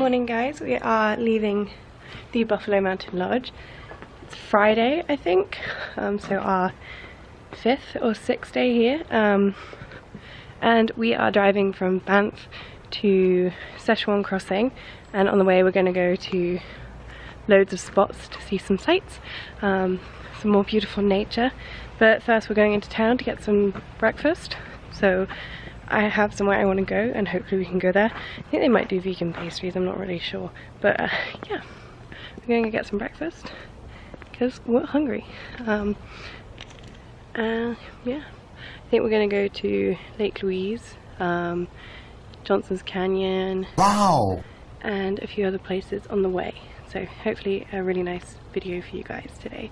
Morning guys, we are leaving the Buffalo Mountain Lodge. It's Friday I think, so our 5th or 6th day here, and we are driving from Banff to Szechuan Crossing, and on the way we're going to go to loads of spots to see some sights, some more beautiful nature, but first we're going into town to get some breakfast. So I have somewhere I want to go and hopefully we can go there. I think they might do vegan pastries, I'm not really sure, but yeah, we're going to get some breakfast because we're hungry. Yeah, I think we're going to go to Lake Louise, Johnson's Canyon, wow, and a few other places on the way. So hopefully a really nice video for you guys today.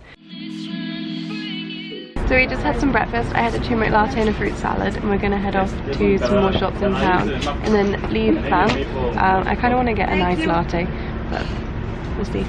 So we just had some breakfast. I had a turmeric latte and a fruit salad, and we're going to head off to some more shops in town and then leave Banff. I kind of want to get a nice latte, but we'll see.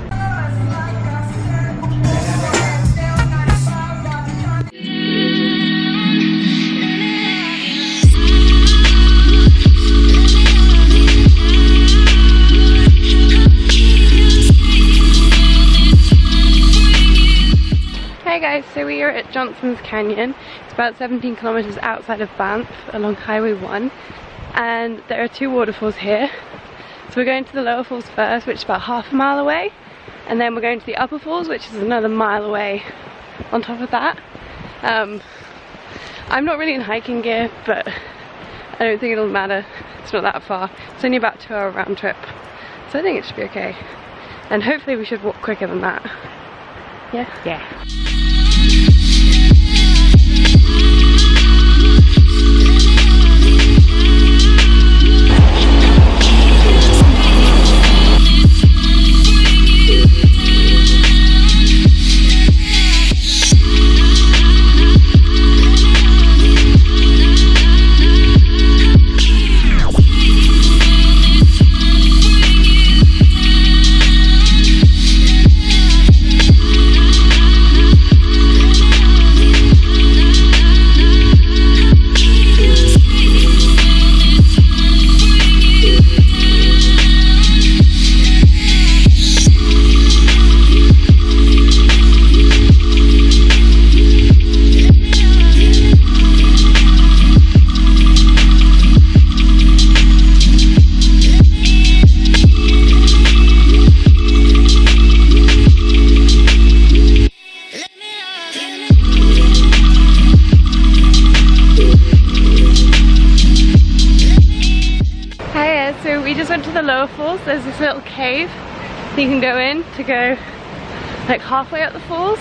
Hey guys, so we are at Johnson's Canyon. It's about 17 kilometers outside of Banff along Highway 1, and there are two waterfalls here. So we're going to the lower falls first, which is about half a mile away, and then we're going to the upper falls, which is another mile away on top of that. I'm not really in hiking gear, but I don't think it'll matter. It's not that far. It's only about a 2-hour round trip, so I think it should be okay. And hopefully we should walk quicker than that. Yeah? Yeah. So we just went to the lower falls. There's this little cave that you can go in to go like halfway up the falls,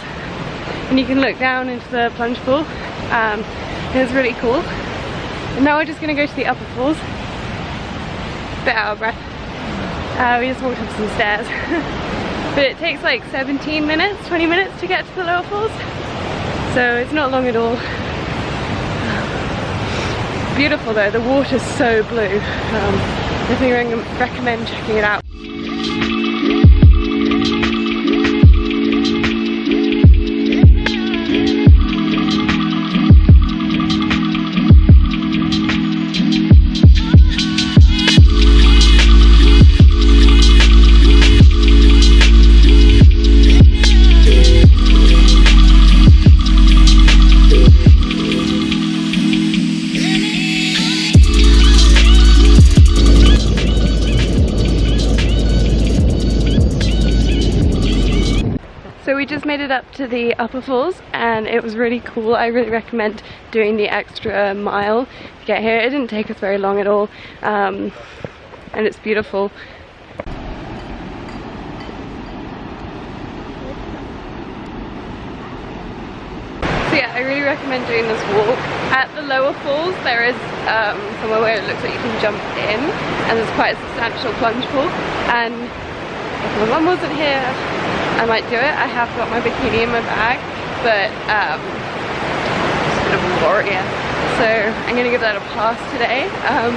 and you can look down into the plunge pool. It's really cool. And now we're just going to go to the upper falls. Bit out of breath. We just walked up some stairs. But it takes like 17 minutes, 20 minutes to get to the lower falls. So it's not long at all. Beautiful though, the water's so blue. Definitely recommend checking it out. So we just made it up to the upper falls and it was really cool. I really recommend doing the extra mile to get here. It didn't take us very long at all, and it's beautiful. So yeah, I really recommend doing this walk. At the lower falls there is somewhere where it looks like you can jump in, and there's quite a substantial plunge pool, and if my mum wasn't here I might do it. I have got my bikini in my bag, but just a bit of a warrior, so I'm going to give that a pass today. I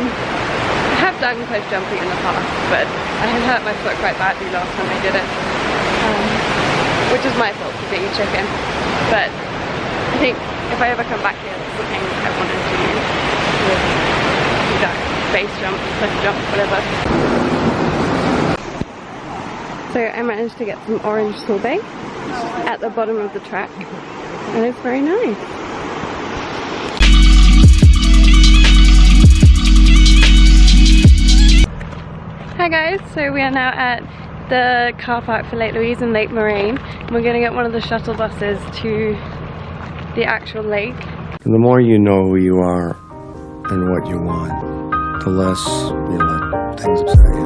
have done cliff jumping in the past, but I had hurt my foot quite badly last time I did it, which is my fault for being a chicken. But I think if I ever come back here, that's the thing I want to do, with that base jump, cliff jump, whatever. So I managed to get some orange sorbet at the bottom of the track, and it's very nice. Hi guys, so we are now at the car park for Lake Louise and Lake Moraine. We're going to get one of the shuttle buses to the actual lake. The more you know who you are and what you want, the less you let things upset you.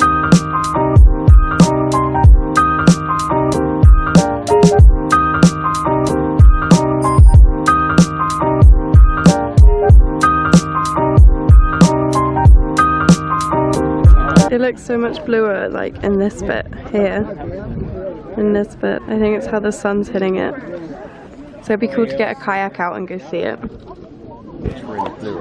It looks so much bluer, like in this bit here, in this bit. I think it's how the sun's hitting it. So it'd be cool to get a kayak out and go see it. It's really blue.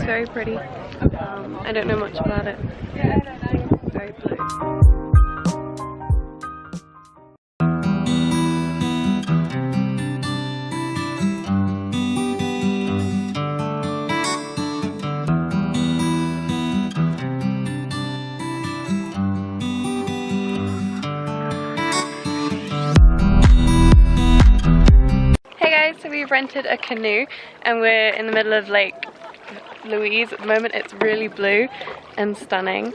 Very pretty. I don't know much about it. Very blue. Hey guys, so we've rented a canoe and we're in the middle of Lake Louise at the moment. It's really blue and stunning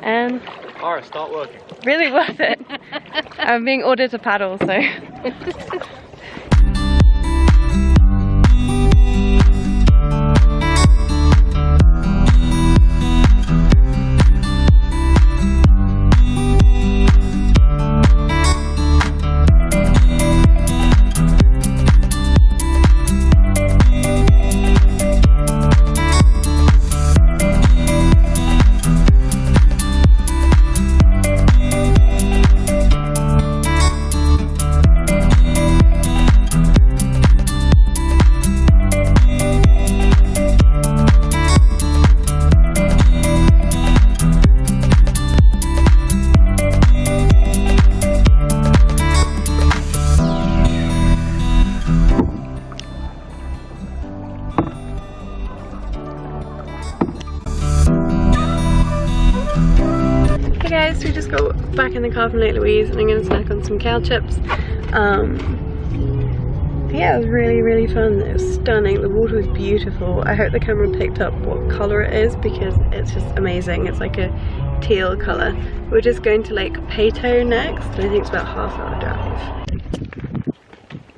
and Alright, start working. Really worth it. I'm being ordered to paddle, so guys, we just got back in the car from Lake Louise and I'm going to snack on some kale chips. Yeah, it was really fun. It was stunning. The water was beautiful. I hope the camera picked up what colour it is because it's just amazing. It's like a teal colour. We're just going to Lake ft.T next. I think it's about a half-hour drive.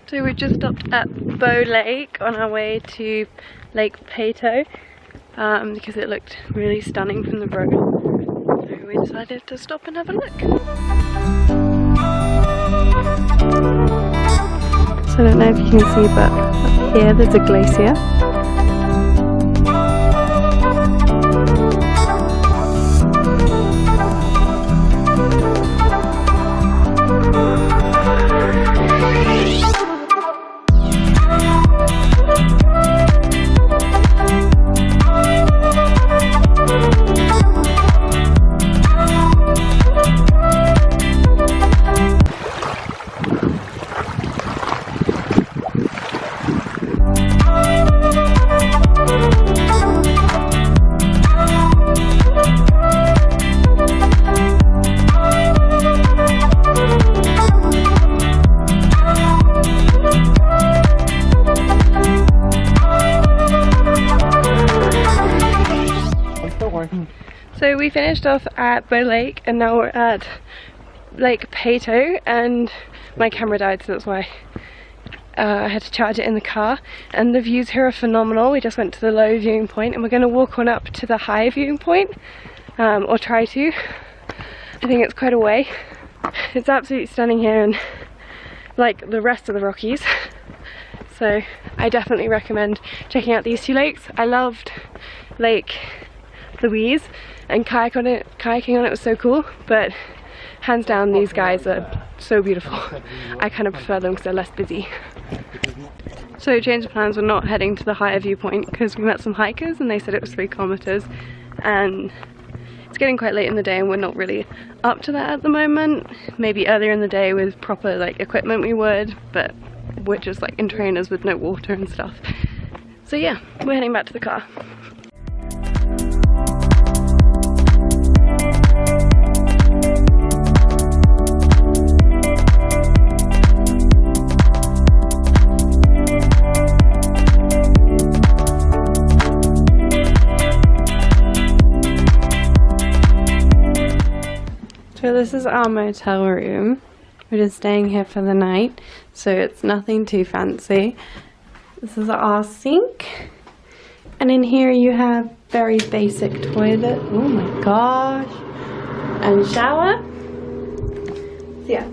So we just stopped at Bow Lake on our way to Lake ft.T because it looked really stunning from the road. So we decided to stop and have a look. So I don't know if you can see, but up here there's a glacier. So we finished off at Bow Lake and now we're at Lake ft.T and my camera died, so that's why I had to charge it in the car. And the views here are phenomenal. We just went to the low viewing point and we're going to walk on up to the high viewing point, or try to. I think it's quite a way. It's absolutely stunning here and like the rest of the Rockies. So I definitely recommend checking out these two lakes. I loved Lake Louise and kayaking on it was so cool, but hands down these guys are so beautiful. I kind of prefer them because they're less busy. So change of plans, we're not heading to the higher viewpoint because we met some hikers and they said it was 3 kilometers, and it's getting quite late in the day and we're not really up to that at the moment. Maybe earlier in the day with proper like equipment we would, but we're just like in trainers with no water and stuff. So yeah, we're heading back to the car. So this is our motel room. We're just staying here for the night, so it's nothing too fancy. This is our sink, and in here you have very basic toilet, oh my gosh, and shower. So yeah,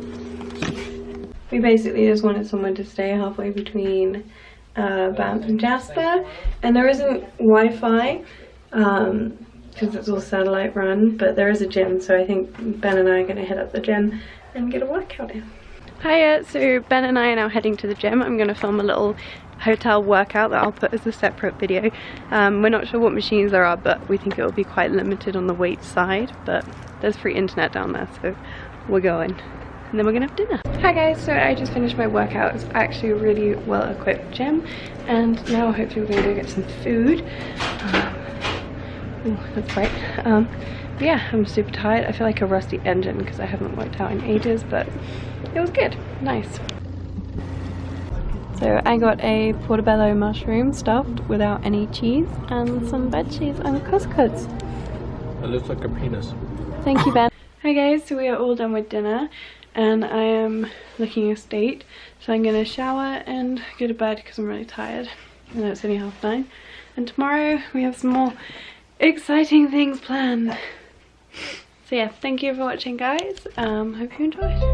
we basically just wanted someone to stay halfway between Banff and Jasper, and there isn't Wi-Fi, because it's all satellite run, but there is a gym, so I think Ben and I are going to hit up the gym and get a workout in. Hiya, so Ben and I are now heading to the gym. I'm going to film a little hotel workout that I'll put as a separate video. We're not sure what machines there are, but we think it will be quite limited on the weight side, but there's free internet down there, so we're going. And then we're gonna have dinner. Hi guys, so I just finished my workout. It's actually a really well equipped gym, and now hopefully we're gonna go get some food. Ooh, that's bright. But yeah, I'm super tired. I feel like a rusty engine because I haven't worked out in ages, but it was good. Nice. So I got a portobello mushroom stuffed without any cheese and some veggies and couscous. It looks like a penis. Thank you, Ben. Hi guys, so we are all done with dinner and I am looking a state. So I'm gonna shower and go to bed because I'm really tired. And it's only 9:30. And tomorrow we have some more exciting things planned. So yeah, thank you for watching guys. Hope you enjoyed.